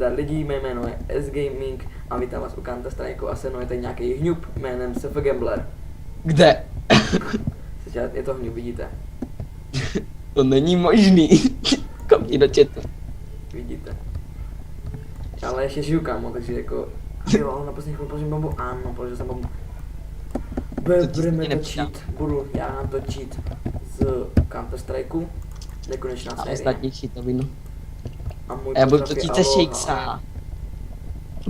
zdar lidi, mé jméno je S-Gaming a vítám vás u Counter Strike a se mnou je tady nějaký hňup jménem SF Gambler. Kde? Je to hňup, vidíte? To není možný. Koukni do chatu. Vidíte. Ale ještě žiju, kámo, takže jako... Jo, na poslední chvíli položím bombu, ano, položil jsem bombu. Budeme točit, budu já točit z Counter Strikeu, nekonečná A série. ostatní šitovinu. A můj Já budu postav je točit se Aloha. Shakesa.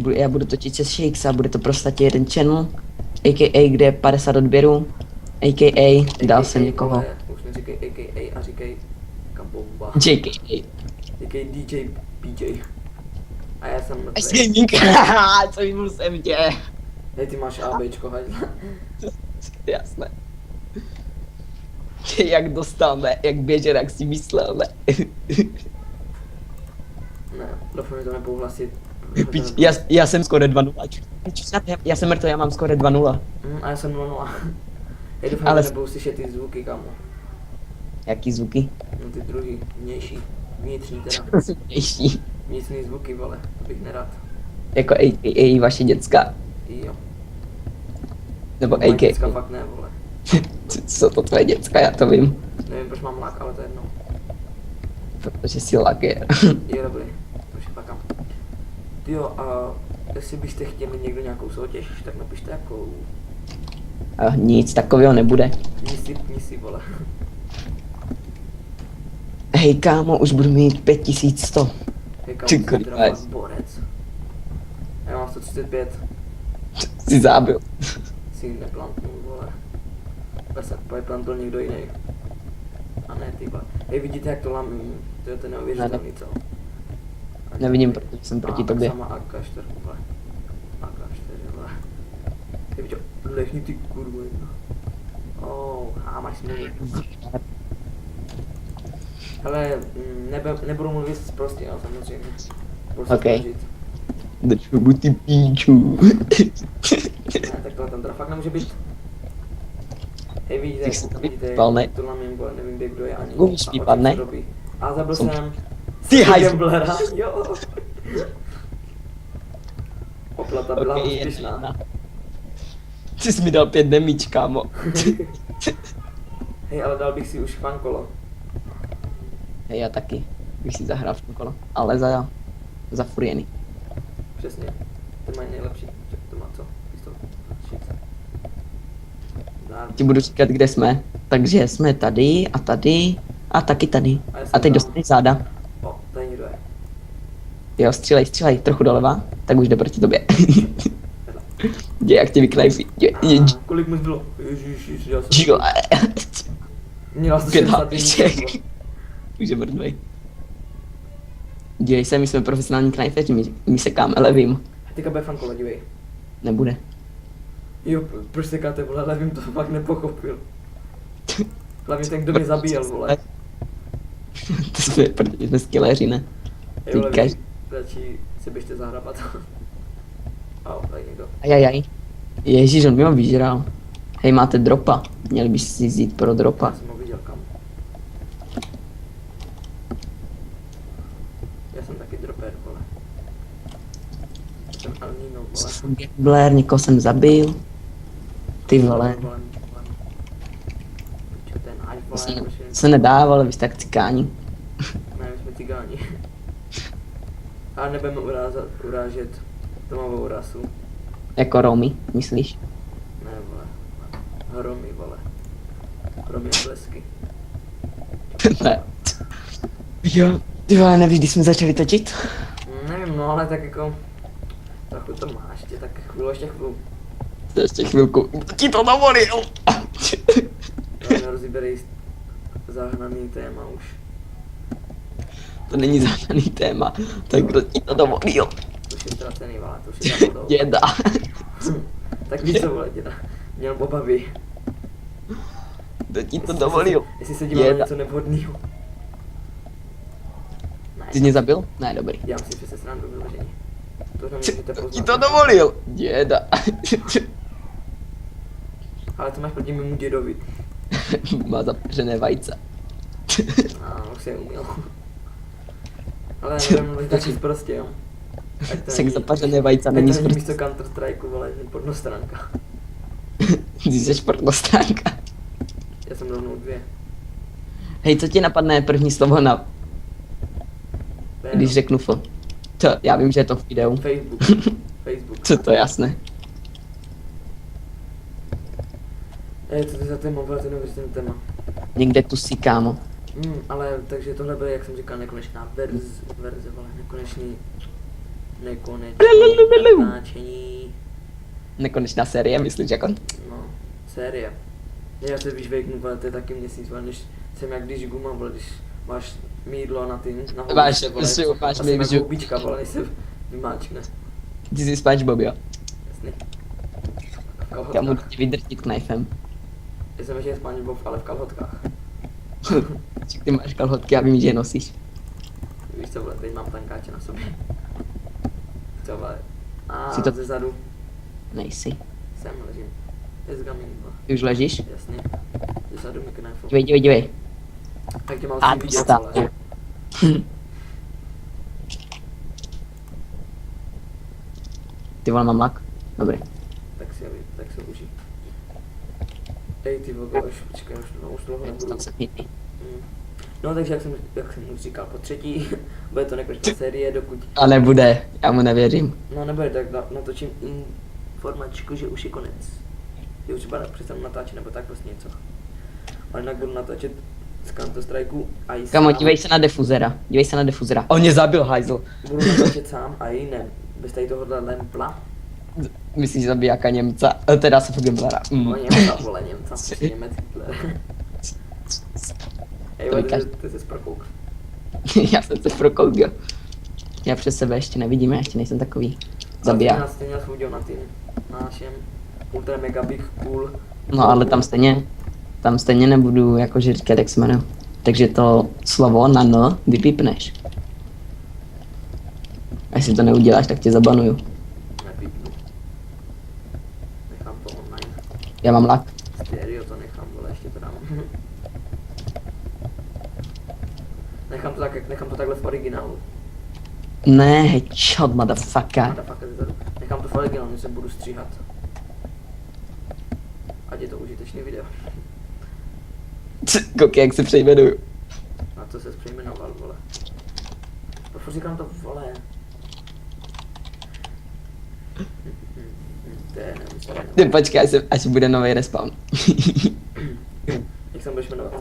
Já budu točit se Shakesa, bude to prostě jeden channel, a.k.a. kde je 50 odběrů, a.k.a. dal jsem někoho. Vole, už neříkej a.k.a. a říkej Kabomba. J.k.a. Říkej DJ PJ. A já jsem mrtvý. S-Gaming, co jim jsem tě. Hej, ty máš ABčko, hajzle. Jasné. Jak dostal, ne? Jak běžel, jak si myslel, ne? Ne, doufám, že to nepouhlasit. Pič, já jsem skoro 2-0. Já jsem mrtvý, já mám skoro 2-0. A já jsem 0-0. Hej, doufám, Ale že nebudou slyšet ty zvuky, kámo. Jaký zvuky? No ty druhý, vnější, vnitřní teda. Vnější. Vnitřní zvuky, vole, to bych nerad. Jako a.k.a. vaše děcka. Jo. Nebo Moje a.k.a. děcka fakt ne, vole. Co to tvoje děcka, já to vím. Nevím, proč mám lak, ale to je jedno. Protože si lakier. Je dobrý, už je pakám. Tyjo, a jestli byste chtěli někdo nějakou soutěž, tak napište jakou. A nic takového nebude. Nísi, vole. Hej kámo, už budu mít 5100. Hej, Ty kámo, jsi teda kurva. fakt borec. Já mám 135, Jsi zábil. si neplantnul, vole. Bez plantl někdo jiný. A ne ty, vole. Hej, vidíte, jak to lamím? To je neuvěřitelný, co? Nevidím, protože jsem proti tobě. Sama AK4, vole. AK4, vole. Ty viděl, lehni ty kurvu, jedna. A máš smůlu. Hele, nebudu mluvit prostě, jo, samozřejmě. Budu se Okej. snažit. Držu ty píču. Ne, tak tohle tam teda fakt nemůže být. Hej, vidíte, Tak se to vidíte, vypal, ne? to lamím, vole, nevím, kde kdo je ani. Umíš A vypad, od ne? té doby. A zabil Jsem- jsem. Ty hajzl. Gamblera, jo. Oplata byla úspěšná. Ty jsi mi dal 5 damage, kámo. Hej, ale dal bych si už fankolo. Hej, já taky. Bych si zahrál v tom kolo. Ale za furieny. Přesně. Ty mají nejlepší. To má co? Pistol. Shit. Ti budu říkat, kde jsme. Takže jsme tady a taky tady. A já jsem A teď tam. dostaneš záda. O, tady někdo je. Jo, střílej, trochu doleva. Tak už jde proti tobě. Jde, jak tě vyknajfí. Kolik mu bylo? Ježiš, já jsem... Jo. Měla jsi 60 60 Už je mrtvej. Dívej se, my jsme profesionální knajfeři, my sekáme levým. Teďka bude fankolo, dívej. Nebude. Jo, proč sekáte, vole, levým to fakt nepochopil. Hlavně ten, kdo mě zabíjel, vole. To jsme, protože jsme skilleři, ne? Jo, Ty levý, radši si běžte zahrabat. Au, tady někdo. Ajajaj. Ježíš, on by ho vyžral. Hej, máte dropa. Měli byste si jít pro dropa. Já jsem ho viděl, kam. Já jsem taky droper, vole. Jsem El Nino, vole. Blair, někoho jsem zabil. Ty vole. Čo ten hajt, To vole, se, proč je- to se nedá, ale vy jste tak cikáni. Ne, my jsme cigáni. Ale nebudeme urážet domovou rasu. Jako Romy, myslíš? Ne, vole. Hromy, vole. Hromy a blesky. Ne. Jo, ty vole, nevíš, kdy jsme začali točit? Nevím, no ale tak jako... Trochu to máš, tě, tak ještě chvíli. To ještě chvilku. Ti to dovolil! Já nerozíberej zahnaný téma už. To není zásadní téma. Tak kdo ti to dovolil? To už je ztracený, vole, to už je závodou. Děda. Tak víš co, vole, děda. Měl obavy. Kdo ti to dovolil? Jestli se díval na Děda. něco nevhodného. Ne, Ty jsi mě zabil? Ne, dobrý. já si přece srandu vyloženě. To na mě můžete Kdo ti poznat. to dovolil? Děda. Ale to máš proti mému dědovi. Má zapeřené vajce. A už jsem uměl. Ale nebudeme mluvit tak říct prostě, jo. Ať to Sek není- zapařené vajce ať to není není smrt. místo Counter Strikeu, vole, jen pornostránka. Ty jsi pornostránka. Já jsem rovnou 2. Hej, co ti napadne první slovo na, když řeknu F? To, já vím, že je to v videu. Facebook. Facebook. Co to je jasné. Co to je za téma, vole, to je neuvěřitelný téma. Někde tu si, kámo. Ale takže tohle bude, jak jsem říkal, nekonečná verze, vole, nekonečný natáčení, Nekonečná série, myslíš jako? no, série. Já se víš vejknu, vole, to je taky měsíc, vole, když jsem jak když guma, vole, když máš mídlo na ty, na Máš, houbičce, vole, máš a jsem jak mídlo. houbička, vole, než se vymáčkne, Ty jsi SpongeBob, jo? jasný. V Já mu kalhotkách. tě vydrtit knifem. Já jsem ještě SpongeBob, ale v kalhotkách. Ty máš kalhotky, já vím, že je nosíš. Víš co, vole, teď mám tankáče na sobě. Co, vole, a Si to- ze zadu Nejsi. sem ležím. Je z gaming, vole. Ty už ležíš? Jasně. Ze zadu mi knefu. Dívej. Tak tě mám A si ty vidět, stál. vole. Ty vole, mám lak. Dobrý. Tak se užij. Ej, ty vole, počkej, už dlouho nebudu. Tam se mítný. No, takže jak jsem už říkal, po třetí, bude to nekonečná série, dokud... A nebude, já mu nevěřím. No, nebude, tak natočím informačku, že už je konec. Že už třeba přestanu natáčet, nebo tak prostě něco. Ale jinak budu natáčet z Counter Strikeu a i Kamo, sám. dívej se na defuzera. On mě zabil, hajzl. Budu natáčet sám a i ne. Bez tady tohohle lempla. Myslíš zabijáka Němca? Teda se Gamblera. No, Němca, vole, Němca, prostě Němec Hitler. Hej, vole, ty jsi prokouk. Já jsem se prokoukl. Já přes sebe ještě nevidím, já ještě nejsem takový zabiják. Stejně měl svůj díl na tým. Na našem Ultra Mega Big Cool. No ale tam stejně nebudu jakože říkat, jak se jmenuje. Takže to slovo na N vypípneš. A jestli to neuděláš, tak tě zabanuju. Nepípnu. Nechám to online. Já mám lak. Stereo to nechám, vole, ještě to dám. Nechám to takhle v originálu. Ne, headshot, motherfucker. Motherfucker zezadu. Nechám to v originálu, než se budu stříhat. Ať je to užitečný video. Koukej, jak se přejmenuju. A co se přejmenoval, vole. Proč říkám to, vole. To je nemyslím. Ty počkej, až bude nový respawn. Jak se budeš jmenovat?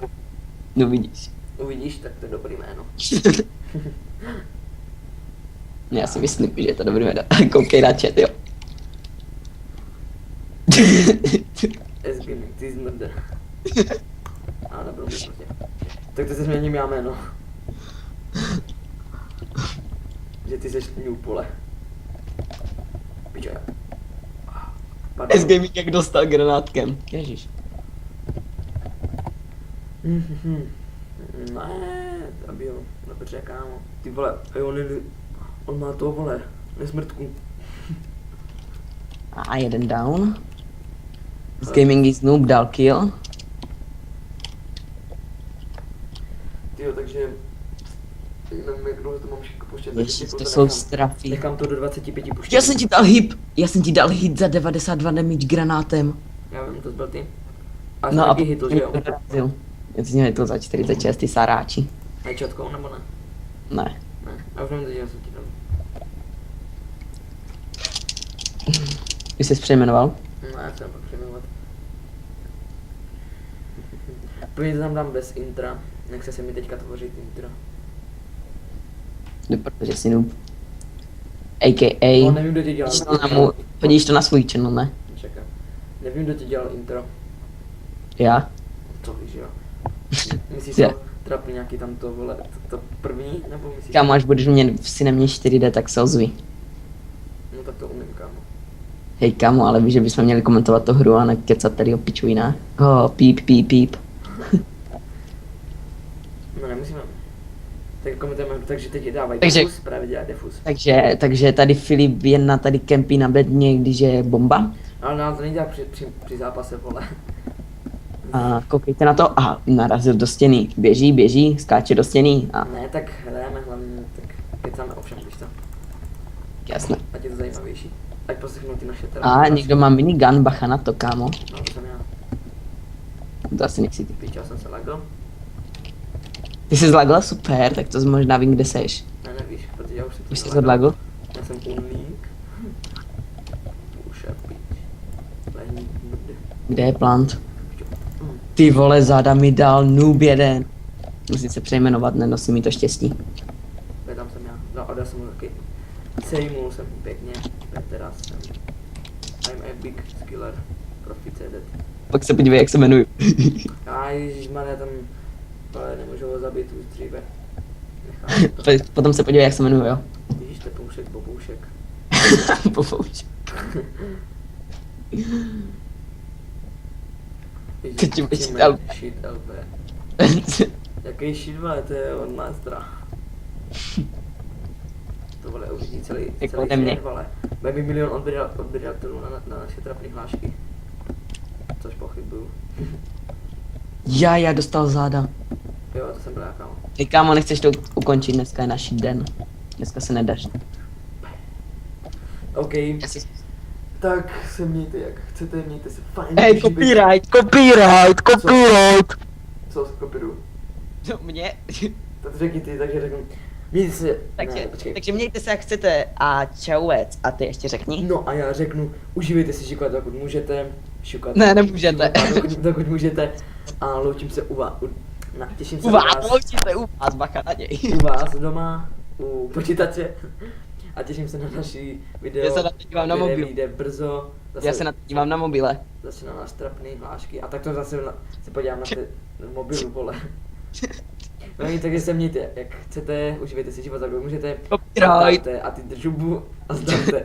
No vidíš. Uvidíš, tak to je dobrý jméno. Já si myslím, že je to dobrý jméno. Koukej na chat, jo. SGM, ty zmrde. A nebylo mi prostě. Tak to se změním já jméno. Že ty seš Newpole. Pičo. Pardon. S-Gaming jak dostal granátkem. Ježíš. Ne, zabil. Dobře, kámo. Ty vole, on má to, vole, nesmrtku. A jeden down. S-Gaming is noob, dal kill. Tyjo, takže... Teď nevím, jak dlouho to mám všechno puštět. Ježiš, to jsou strafy. Nechám to do 25 puštět. Já jsem ti dal hit za 92 damage granátem. Já vím, to byl ty. A No jsem a taky hitl, že jo? dorazil. Já jsem hitl za 46, ty saráči. Headshotkou nebo ne? Ne. Ne, já už nevím, že jsem ti dal. Ty jsi přejmenoval? No, já jsem pak přejmenovat. První to tam dám bez intra. Nechce se mi teďka tvořit intro. No, protože jsi noob. A.k.a. No, nevím, kdo ti dělal. Hodíš to na svůj channel, ne? Čekám. Nevím, kdo ti dělal intro. Já? To víš, jo. Myslíš Je. to trapný nějaký tam to, vole, to první, nebo myslíš? Kámo, až budeš mě v Cinemě 4D, tak se ozví. No tak to umím, kámo. Hej kámo, ale víš, že bychom měli komentovat tu hru a nekecat tady o pičujinách? Píp. No nemusíme. Tak komentujeme, takže teď dávají Takže- defus, právě dělá defus. Takže tady Filip jen tady kempí na bedně, když je bomba. Ale nám to nedělá při zápase, vole. A koukejte na to, aha, narazil do stěny, běží, skáče do stěny a Ne, tak hrajeme hlavně, tak kecáme ovšem, když to. Jasně. ať je to zajímavější. Ať poslechnou ty naše A někdo má minigun, bacha na to, kámo. No, to jsem já. To asi nechci ty. Píča, jsem se lagl. Ty jsi zlagla, super, tak to možná vím, kde seš. Ne, nevíš, protože já už jsem Už jsi zlagl. odlagl? Já jsem uník. Už je píč. Lehni mrdy. Kde je plant? Ty vole, záda mi dal noob jeden. Musím se přejmenovat, nenosí mi to štěstí. Tam jsem já. No, a dal jsem mu taky. Sejmul jsem pěkně. Teraz jsem. I'm a big skiller. Profi CDT. Pak se podívej, jak se jmenuju. A ježišmarja, tam. Ale nemůžu ho zabít už dříve. Nechám to. Potom se podívej, jak se jmenuju, jo. Vidíš, tepoušek, boboušek. Popouč. Ježiš, Teď ti bude chceme shit LP. shit LP. Jaký shit, vole, to je od Mastra. To vole uvidí celý Jako ode mě. svět, vole. Bude mi milion odběratelů na naše trapné hlášky. Což pochybuju. Já dostal záda. Jo, to jsem byl já, kámo. Ty kámo, nechceš to ukončit, dneska je naší den. Dneska se nedáš. OK, Já si... tak se mějte jak chcete, mějte se fajn. Hej, copyright. Co kopíruju? To mě. Tak řekni ty, takže řeknu. Mějte se, Takže, ne, počkej. takže mějte se jak chcete a čauec. A ty ještě řekni. No a já řeknu, užívejte si šikolat, dokud můžete. Šikolat. Ne, nemůžete. Dokud můžete. A loučím se těším se U vás, loučíte u vás, bacha na něj. u vás doma, u počítače. A těším se na další video, Já se na to dívám na které mobil. vyjde brzo. Já se na to dívám na mobile. Zase na náš trapný hlášky. A tak to zase se podívám na ty mobilu, vole. No takže se mějte, jak chcete, užívejte si život, tak můžete. Copyright. A ty držubu a zdravte.